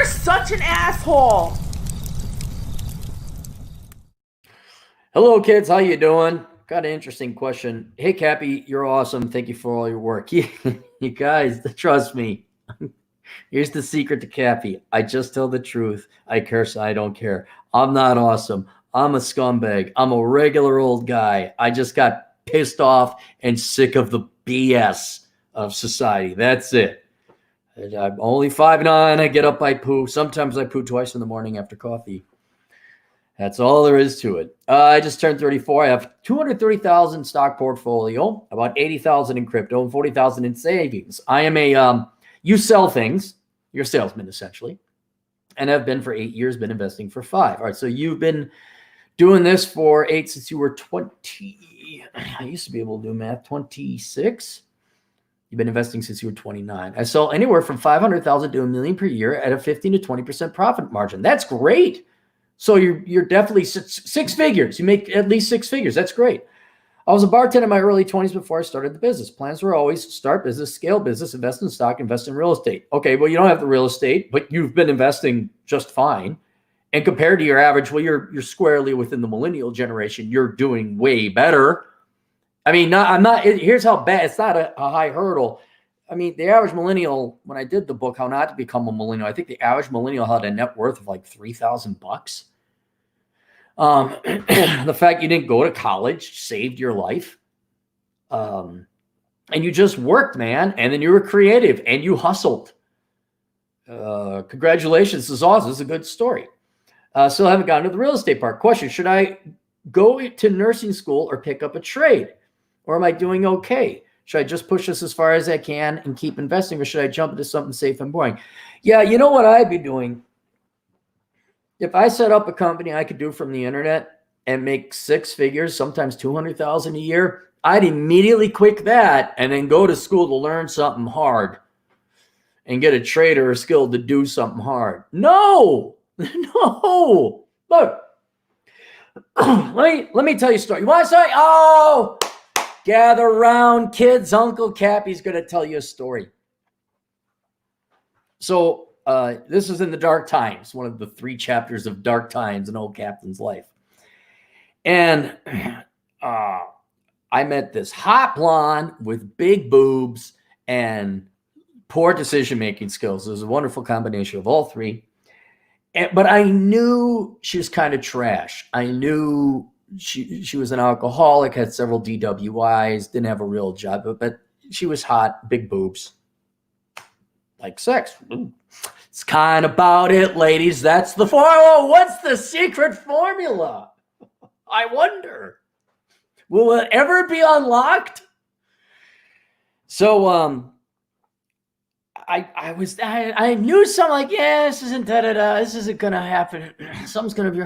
You're such an asshole. Hello, kids. How you doing? Got an interesting question. Hey, Cappy, you're awesome. Thank you for all your work. You guys, trust me. Here's the secret to Cappy. I just tell the truth. I curse. I don't care. I'm not awesome. I'm a scumbag. I'm a regular old guy. I just got pissed off and sick of the BS of society. That's it. I'm only 5'9". I get up, I poo. Sometimes I poo twice in the morning after coffee. That's all there is to it. I just turned 34. I have 230,000 stock portfolio, about 80,000 in crypto, and 40,000 in savings. I am a you sell things. You're a salesman essentially, and have been for 8 years. Been investing for 5. All right, so you've been doing this for 8 since you were 20. I used to be able to do math. 26. You've been investing since you were 29. I sell anywhere from 500,000 to $1 million per year at a 15 to 20% profit margin. That's great. So you're definitely six figures. You make at least 6 figures. That's great. I was a bartender in my early 20s before I started the business. Plans were always start business, scale business, invest in stock, invest in real estate. Okay, well, you don't have the real estate, but you've been investing just fine. And compared to your average, well, you're squarely within the millennial generation. You're doing way better. I mean, here's how bad. It's not a high hurdle. I mean, the average millennial, when I did the book, How Not to Become a Millennial, I think the average millennial had a net worth of like $3,000. The fact you didn't go to college saved your life. And you just worked, man. And then you were creative and you hustled. Congratulations. This is awesome. This is a good story. Still haven't gotten to the real estate part. Question, should I go to nursing school or pick up a trade? Or am I doing okay? Should I just push this as far as I can and keep investing, or should I jump into something safe and boring? Yeah, you know what I'd be doing? If I set up a company I could do from the internet and make 6 figures, sometimes 200,000 a year, I'd immediately quit that and then go to school to learn something hard and get a trade or a skill to do something hard. No. Look, let me tell you a story. You want to say, oh, gather around, kids. Uncle Cappy's going to tell you a story. So this is in the Dark Times, one of the 3 chapters of Dark Times in Old Captain's life. And I met this hot blonde with big boobs and poor decision-making skills. It was a wonderful combination of all 3. But I knew she was kind of trash. I knew she was an alcoholic, had several DWIs, didn't have a real job, but she was hot, big boobs, like sex. It's kind of about it, ladies. That's the formula. What's the secret formula? I wonder. Will it ever be unlocked? So I knew something like, yeah, this isn't this isn't gonna happen. Something's gonna be.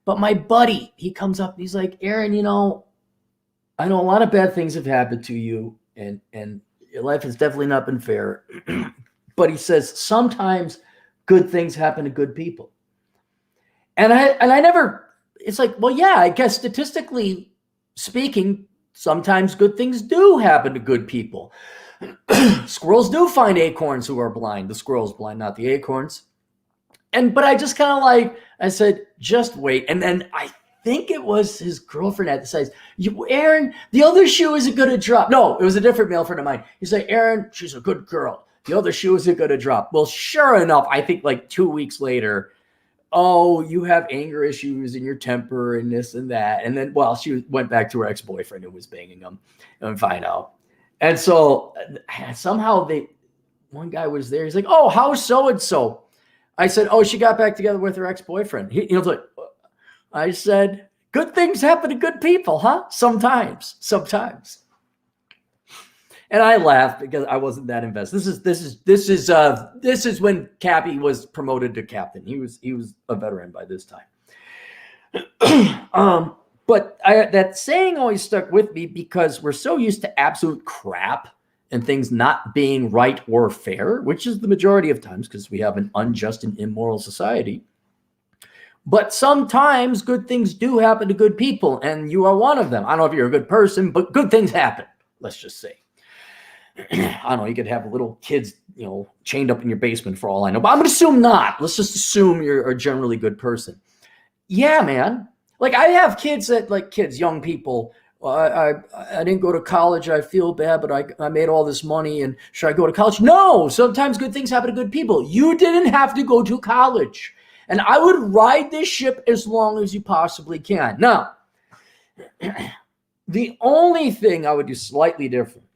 But my buddy, he comes up and he's like, Aaron, I know a lot of bad things have happened to you, and your life has definitely not been fair. But he says sometimes good things happen to good people. And I never, it's like, well, yeah, I guess statistically speaking, sometimes good things do happen to good people. Squirrels do find acorns who are blind. The squirrel's blind, not the acorns. But I just kind of I said, just wait. And then I think it was his girlfriend at the size. Aaron, the other shoe isn't going to drop. No, it was a different male friend of mine. He's like, Aaron, she's a good girl. The other shoe isn't going to drop. Well, sure enough, I think like 2 weeks later, oh, you have anger issues and your temper and this and that. And then, well, she went back to her ex-boyfriend who was banging them and find out. And so somehow one guy was there. He's like, oh, how's so-and-so? I said, oh, she got back together with her ex-boyfriend. He was like, I said, good things happen to good people, huh? Sometimes. And I laughed because I wasn't that invested. This is when Cappy was promoted to captain. He was a veteran by this time. But that saying always stuck with me because we're so used to absolute crap and things not being right or fair, which is the majority of times because we have an unjust and immoral society. But sometimes good things do happen to good people, and you are one of them. I don't know if you're a good person, but good things happen, let's just say. I don't know, you could have little kids, chained up in your basement for all I know, but I'm going to assume not. Let's just assume you're a generally good person. Yeah, man. Like I have kids young people. I didn't go to college. I feel bad, but I made all this money and should I go to college? No, sometimes good things happen to good people. You didn't have to go to college. And I would ride this ship as long as you possibly can. Now, the only thing I would do slightly different,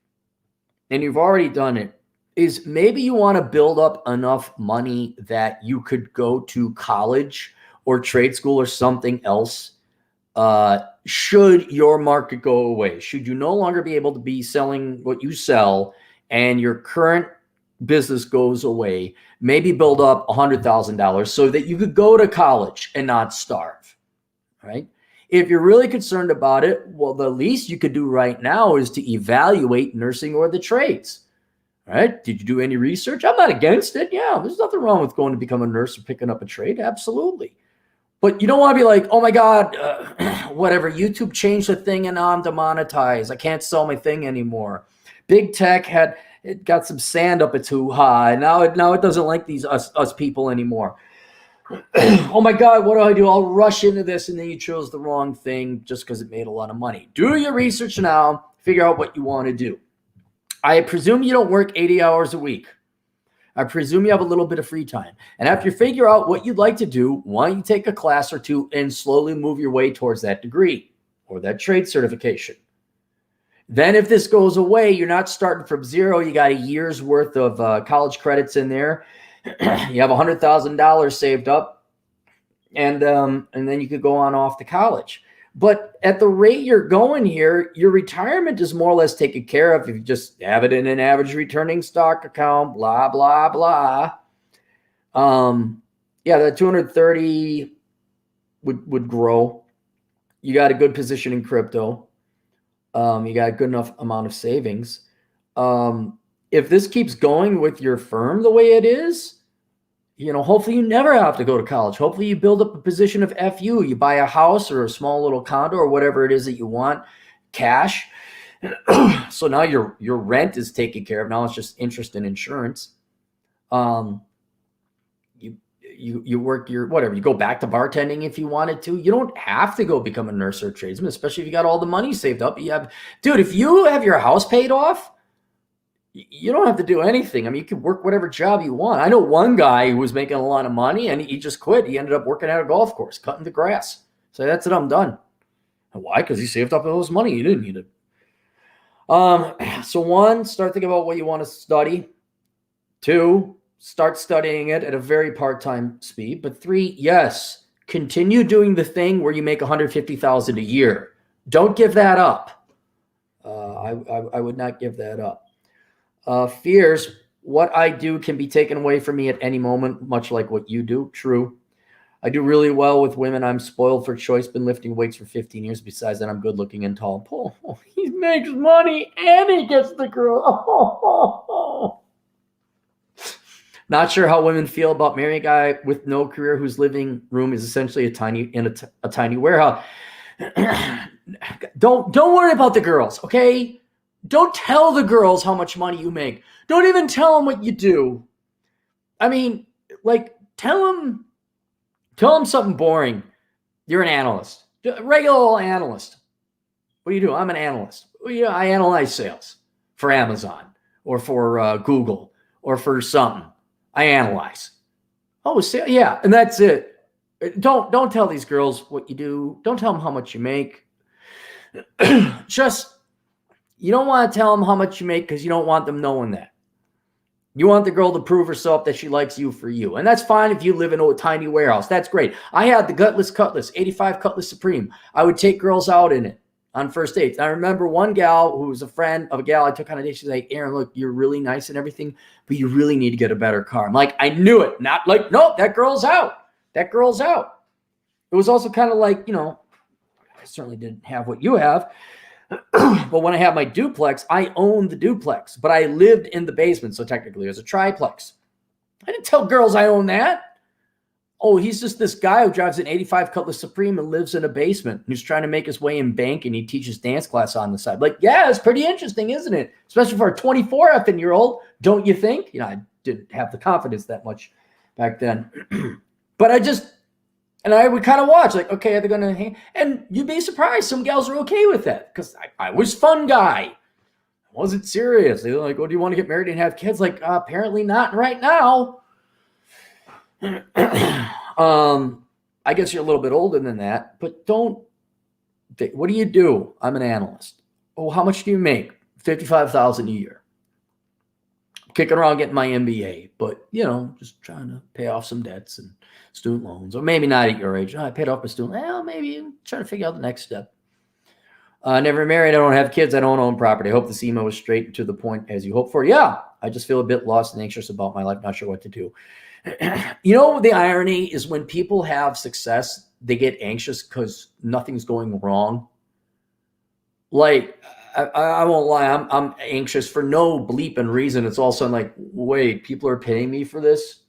and you've already done it, is maybe you want to build up enough money that you could go to college or trade school or something else. Should your market go away, should you no longer be able to be selling what you sell and your current business goes away, maybe build up $100,000 so that you could go to college and not starve, right? If you're really concerned about it, well, the least you could do right now is to evaluate nursing or the trades, right? Did you do any research? I'm not against it. Yeah, there's nothing wrong with going to become a nurse or picking up a trade. Absolutely. But you don't want to be like, oh my God, whatever, YouTube changed the thing and now I'm demonetized. I can't sell my thing anymore. Big tech it got some sand up its hoo-ha. Now it doesn't like us people anymore. Oh my God, what do I do? I'll rush into this, and then you chose the wrong thing just because it made a lot of money. Do your research now. Figure out what you want to do. I presume you don't work 80 hours a week. I presume you have a little bit of free time. And after you figure out what you'd like to do, why don't you take a class or two and slowly move your way towards that degree or that trade certification? Then if this goes away, you're not starting from zero. You got a year's worth of college credits in there. You have $100,000 saved up, and then you could go on off to college. But at the rate you're going here, your retirement is more or less taken care of if you just have it in an average returning stock account, blah, blah, blah. Yeah, that 230 would grow. You got a good position in crypto. You got a good enough amount of savings. If this keeps going with your firm the way it is, hopefully you never have to go to college. Hopefully you build up a position of FU. You buy a house or a small little condo or whatever it is that you want, cash. So now your rent is taken care of. Now it's just interest and insurance. You work your whatever. You go back to bartending if you wanted to. You don't have to go become a nurse or a tradesman, especially if you got all the money saved up. Dude, if you have your house paid off, you don't have to do anything. I mean, you can work whatever job you want. I know one guy who was making a lot of money and he just quit. He ended up working at a golf course, cutting the grass. So that's it. I'm done. Why? Because he saved up all his money. He didn't need it. So 1, start thinking about what you want to study. 2, start studying it at a very part-time speed. But 3, yes, continue doing the thing where you make $150,000 a year. Don't give that up. I would not give that up. Fears, what I do can be taken away from me at any moment, much like what you do. True. I do really well with women. I'm spoiled for choice, been lifting weights for 15 years. Besides that, I'm good looking and tall. Oh, he makes money and he gets the girl. Not sure how women feel about marrying a guy with no career whose living room is essentially a tiny warehouse. Don't worry about the girls, okay? Don't tell the girls how much money you make. Don't even tell them what you do. I mean, tell them something boring. You're an analyst, a regular old analyst. What do you do? I'm an analyst. I analyze sales for Amazon or for Google or for something. I analyze. Oh, yeah, and that's it. Don't tell these girls what you do. Don't tell them how much you make. You don't want to tell them how much you make because you don't want them knowing that. You want the girl to prove herself that she likes you for you. And that's fine if you live in a tiny warehouse. That's great. I had the Gutless Cutlass, 85 Cutlass Supreme. I would take girls out in it on first dates. I remember one gal who was a friend of a gal I took on a date. She's like, Aaron, look, you're really nice and everything, but you really need to get a better car. I'm like, I knew it. Not like, nope, that girl's out. That girl's out. It was also kind of like, I certainly didn't have what you have. But when I had my duplex, I owned the duplex, but I lived in the basement. So technically it was a triplex. I didn't tell girls I owned that. Oh, he's just this guy who drives an 85 Cutlass Supreme and lives in a basement. Who's trying to make his way in bank, and he teaches dance class on the side. Like, yeah, it's pretty interesting, isn't it? Especially for a 24 effing year old, don't you think? You know, I didn't have the confidence that much back then. But I would kind of watch, like, okay, are they going to hang? And you'd be surprised. Some gals are okay with that because I was fun guy. I wasn't serious. They were like, oh, do you want to get married and have kids? Like, apparently not right now. I guess you're a little bit older than that, but what do you do? I'm an analyst. Oh, how much do you make? $55,000 a year. Kicking around getting my MBA, but just trying to pay off some debts and student loans, or maybe not at your age. I paid off my student. Well, maybe trying to figure out the next step. Never married. I don't have kids. I don't own property. I hope this email was straight and to the point as you hope for. Yeah, I just feel a bit lost and anxious about my life. Not sure what to do. The irony is when people have success, they get anxious because nothing's going wrong. Like, I won't lie, I'm anxious for no bleeping reason. It's all of a sudden like, wait, people are paying me for this?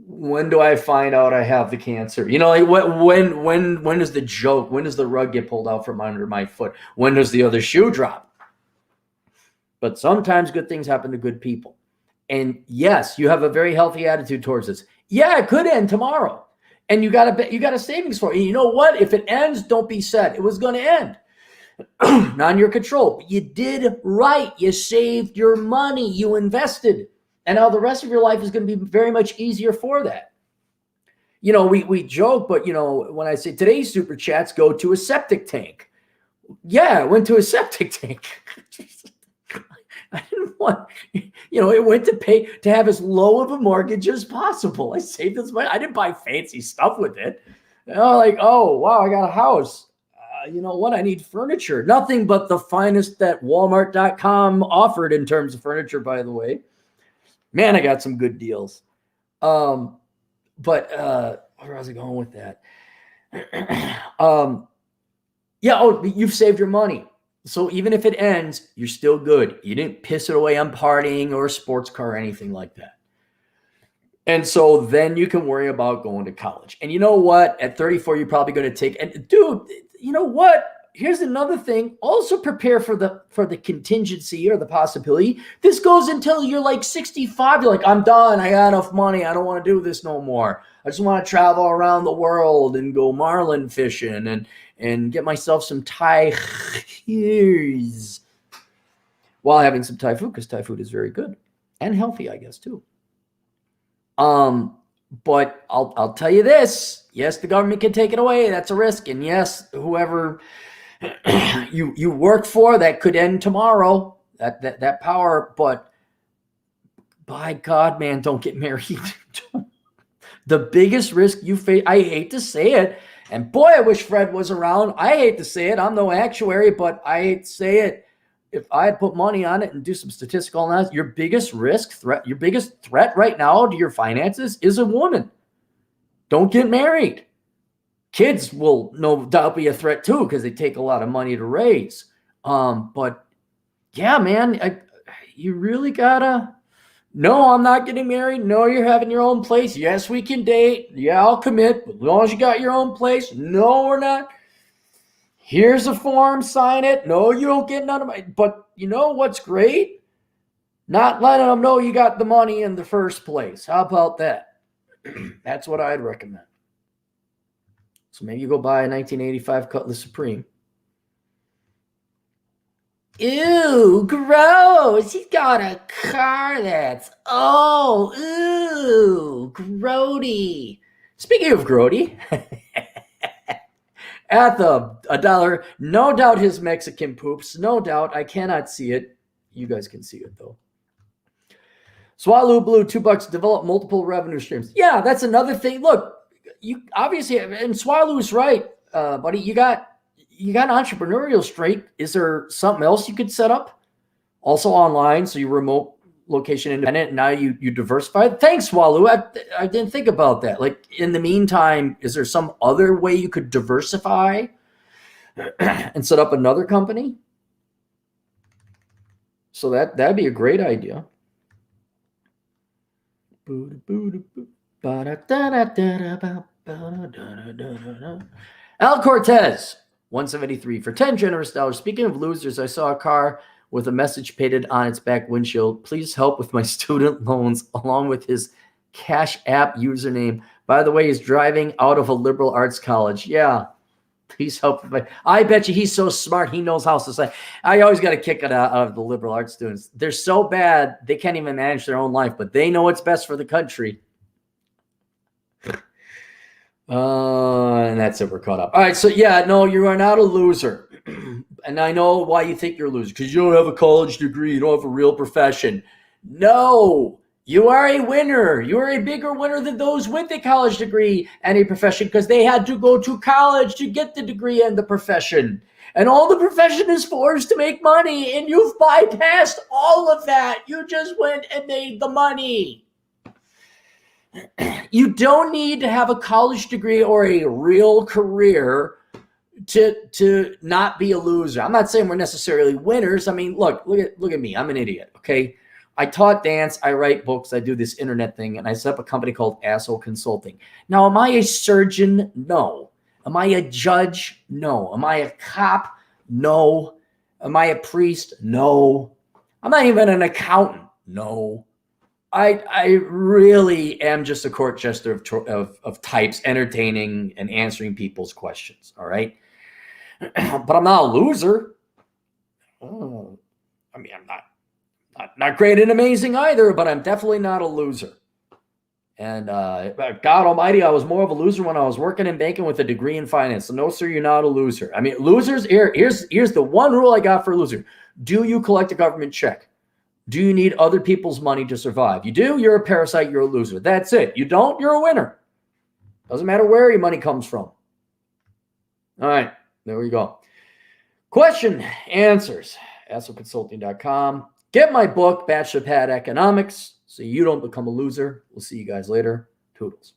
When do I find out I have the cancer? Like when is the joke? When does the rug get pulled out from under my foot? When does the other shoe drop? But sometimes good things happen to good people. And yes, you have a very healthy attitude towards this. Yeah, it could end tomorrow. And you got a savings for it. And you know what? If it ends, don't be sad. It was going to end. Not in your control. But you did right. You saved your money. You invested. And now the rest of your life is going to be very much easier for that. We joke, but when I say today's super chats go to a septic tank. Yeah, it went to a septic tank. I didn't want, it went to pay to have as low of a mortgage as possible. I saved this money. I didn't buy fancy stuff with it. Like, oh, wow, I got a house. You know what? I need furniture. Nothing but the finest that Walmart.com offered in terms of furniture, by the way. Man, I got some good deals. But where was I going with that? You've saved your money. So even if it ends, you're still good. You didn't piss it away on partying or a sports car or anything like that. And so then you can worry about going to college. And you know what? At 34, you're probably going to take, and dude, you know what? Here's another thing. Also prepare for the contingency or the possibility. This goes until you're like 65. You're like, I'm done. I got enough money. I don't want to do this no more. I just want to travel around the world and go marlin fishing and get myself some Thai while having some Thai food, because Thai food is very good and healthy, I guess, too. But I'll tell you this. Yes, the government can take it away. That's a risk. And yes, whoever you work for, that could end tomorrow, that power. But by God, man, don't get married. The biggest risk you face, I hate to say it, and boy, I wish Fred was around. I hate to say it. I'm no actuary, but I hate to say it. If I had put money on it and do some statistical analysis, your biggest threat right now to your finances is a woman. Don't get married. Kids will no doubt be a threat too, because they take a lot of money to raise. But yeah, man, you really gotta. No, I'm not getting married. No, you're having your own place. Yes, we can date. Yeah, I'll commit, but as long as you got your own place. No, we're not. Here's a form, sign it. No, you don't get none of my. But you know what's great? Not letting them know you got the money in the first place. How about that? That's what I'd recommend. So maybe you go buy a 1985 Cutlass Supreme. Ew, gross. He's got a car that's, ew, grody. Speaking of grody, at $1, no doubt his Mexican poops. No doubt. I cannot see it. You guys can see it, though. Swallow Blue, $2. Develop multiple revenue streams. Yeah, that's another thing. Look, you obviously, and Swallow's right, buddy. You got an entrepreneurial streak. Is there something else you could set up? Also online, so you're remote location independent. And now you diversify. Thanks, Swallow. I didn't think about that. Like, in the meantime, is there some other way you could diversify and set up another company? So that'd be a great idea. Al Cortez, 173 for 10 generous dollars. Speaking of losers, I saw a car with a message painted on its back windshield. Please help with my student loans, along with his Cash App username. By the way, he's driving out of a liberal arts college. Yeah. Please help. I bet you he's so smart. He knows how society. I always got a kick out of the liberal arts students. They're so bad they can't even manage their own life, but they know what's best for the country. And that's it. We're caught up. All right. So yeah, no, you are not a loser. And I know why you think you're a loser, because you don't have a college degree. You don't have a real profession. No, you are a winner. You are a bigger winner than those with a college degree and a profession, because they had to go to college to get the degree and the profession. And all the profession is for is to make money. And you've bypassed all of that. You just went and made the money. You don't need to have a college degree or a real career to not be a loser. I'm not saying we're necessarily winners. I mean, look at me. I'm an idiot, okay? I taught dance, I write books, I do this internet thing, and I set up a company called Asshole Consulting. Now, am I a surgeon? No. Am I a judge? No. Am I a cop? No. Am I a priest? No. I'm not even an accountant. No. I really am just a court jester of types, entertaining and answering people's questions, all right? But I'm not a loser. Oh, I mean, I'm not great and amazing either, but I'm definitely not a loser. And God almighty, I was more of a loser when I was working in banking with a degree in finance. So no, sir, you're not a loser. I mean, losers, here's the one rule I got for a loser. Do you collect a government check? Do you need other people's money to survive? You do, you're a parasite, you're a loser. That's it. You don't, you're a winner. Doesn't matter where your money comes from. All right, there we go. Question, answers, assholeconsulting.com. Get my book, Bachelor Pad Economics, so you don't become a loser. We'll see you guys later. Toodles.